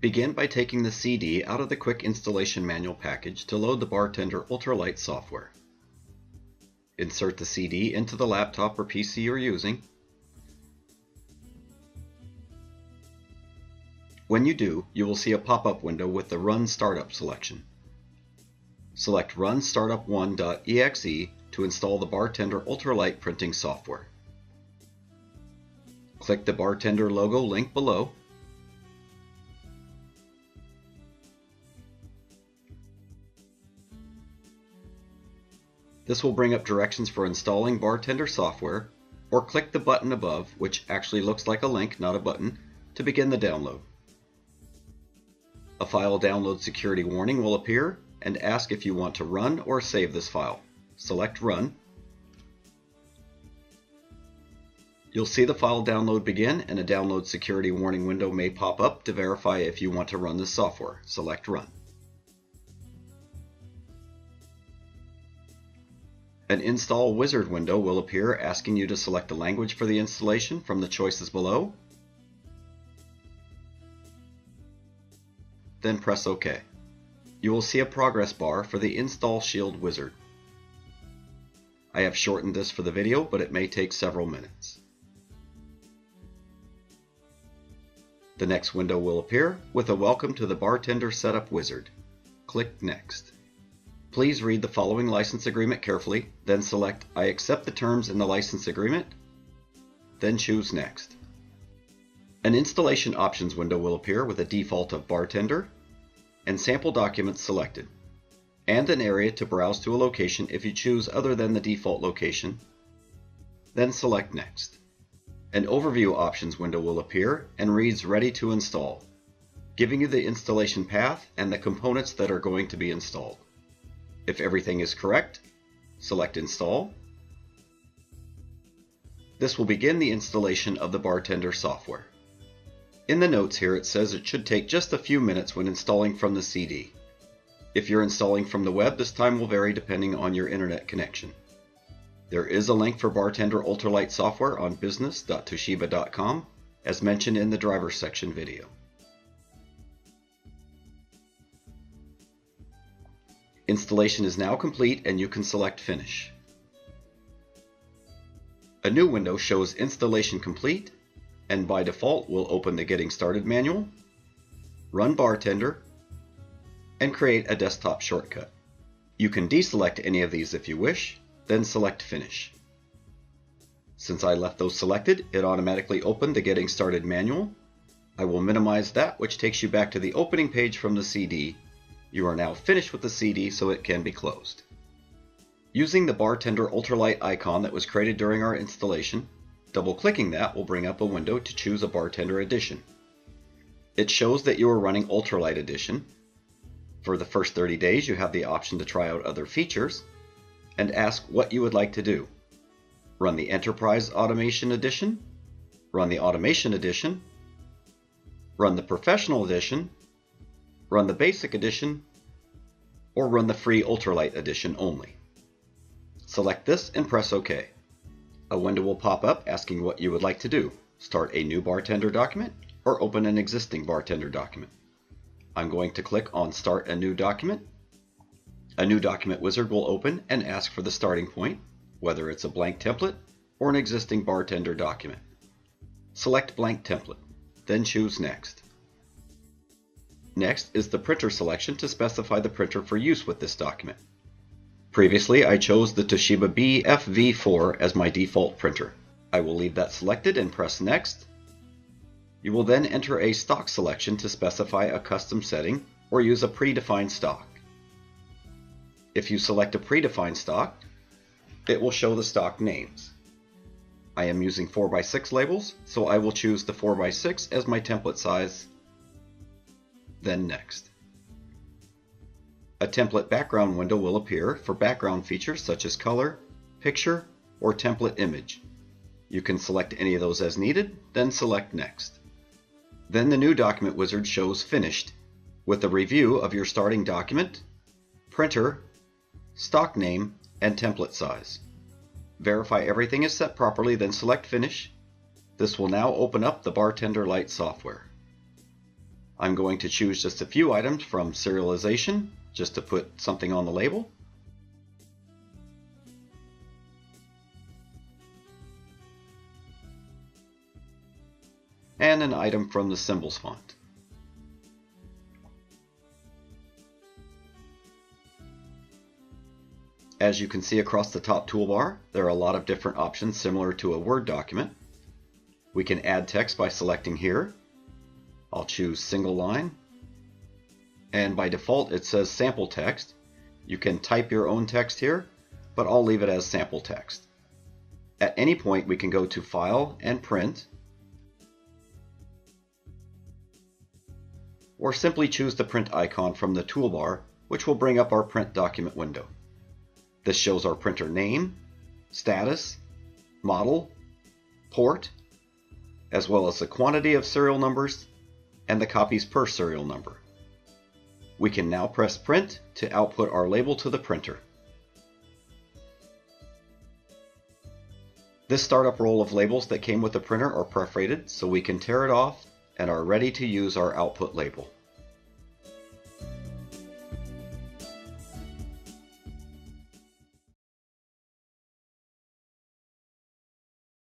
Begin by taking the CD out of the Quick Installation Manual package to load the Bartender Ultralight software. Insert the CD into the laptop or PC you're using. When you do, you will see a pop-up window with the Run Startup selection. Select Run Startup1.exe to install the Bartender Ultralight printing software. Click the Bartender logo link below. This will bring up directions for installing Bartender software, or click the button above, which actually looks like a link, not a button, to begin the download. A file download security warning will appear and ask if you want to run or save this file. Select Run. You'll see the file download begin, and a download security warning window may pop up to verify if you want to run this software. Select Run. An Install Wizard window will appear asking you to select the language for the installation from the choices below. Then press OK. You will see a progress bar for the Install Shield Wizard. I have shortened this for the video, but it may take several minutes. The next window will appear with a Welcome to the Bartender Setup Wizard. Click Next. Please read the following license agreement carefully, then select I accept the terms in the license agreement, then choose Next. An Installation Options window will appear with a default of Bartender and sample documents selected, and an area to browse to a location if you choose other than the default location, then select Next. An Overview Options window will appear and reads Ready to Install, giving you the installation path and the components that are going to be installed. If everything is correct, select Install. This will begin the installation of the Bartender software. In the notes here it says it should take just a few minutes when installing from the CD. If you're installing from the web, this time will vary depending on your internet connection. There is a link for Bartender Ultralight software on business.toshiba.com, as mentioned in the driver section video. Installation is now complete and you can select Finish. A new window shows Installation Complete, and by default will open the Getting Started manual, run Bartender, and create a desktop shortcut. You can deselect any of these if you wish, then select Finish. Since I left those selected, it automatically opened the Getting Started manual. I will minimize that, which takes you back to the opening page from the CD. You are now finished with the CD, so it can be closed. Using the Bartender Ultralight icon that was created during our installation, double-clicking that will bring up a window to choose a Bartender edition. It shows that you are running Ultralight Edition. For the first 30 days, you have the option to try out other features and ask what you would like to do. Run the Enterprise Automation Edition, run the Automation Edition, run the Professional Edition, run the Basic Edition, or run the free Ultralight Edition only. Select this and press OK. A window will pop up asking what you would like to do. Start a new Bartender document or open an existing Bartender document. I'm going to click on Start a New Document. A new document wizard will open and ask for the starting point, whether it's a blank template or an existing Bartender document. Select Blank Template, then choose Next. Next is the printer selection to specify the printer for use with this document. Previously, I chose the Toshiba B FV4 as my default printer. I will leave that selected and press Next. You will then enter a stock selection to specify a custom setting or use a predefined stock. If you select a predefined stock, it will show the stock names. I am using 4x6 labels, so I will choose the 4x6 as my template size, then Next. A template background window will appear for background features such as color, picture, or template image. You can select any of those as needed, then select Next. Then the new document wizard shows Finished, with a review of your starting document, printer, stock name, and template size. Verify everything is set properly, then select Finish. This will now open up the Bartender Lite software. I'm going to choose just a few items from serialization, just to put something on the label. And an item from the symbols font. As you can see across the top toolbar, there are a lot of different options similar to a Word document. We can add text by selecting here. I'll choose single line. And by default it says sample text. You can type your own text here, but I'll leave it as sample text. At any point we can go to File and Print, or simply choose the print icon from the toolbar, which will bring up our print document window. This shows our printer name, status, model, port, as well as the quantity of serial numbers and the copies per serial number. We can now press print to output our label to the printer. This startup roll of labels that came with the printer are perforated, so we can tear it off and are ready to use our output label.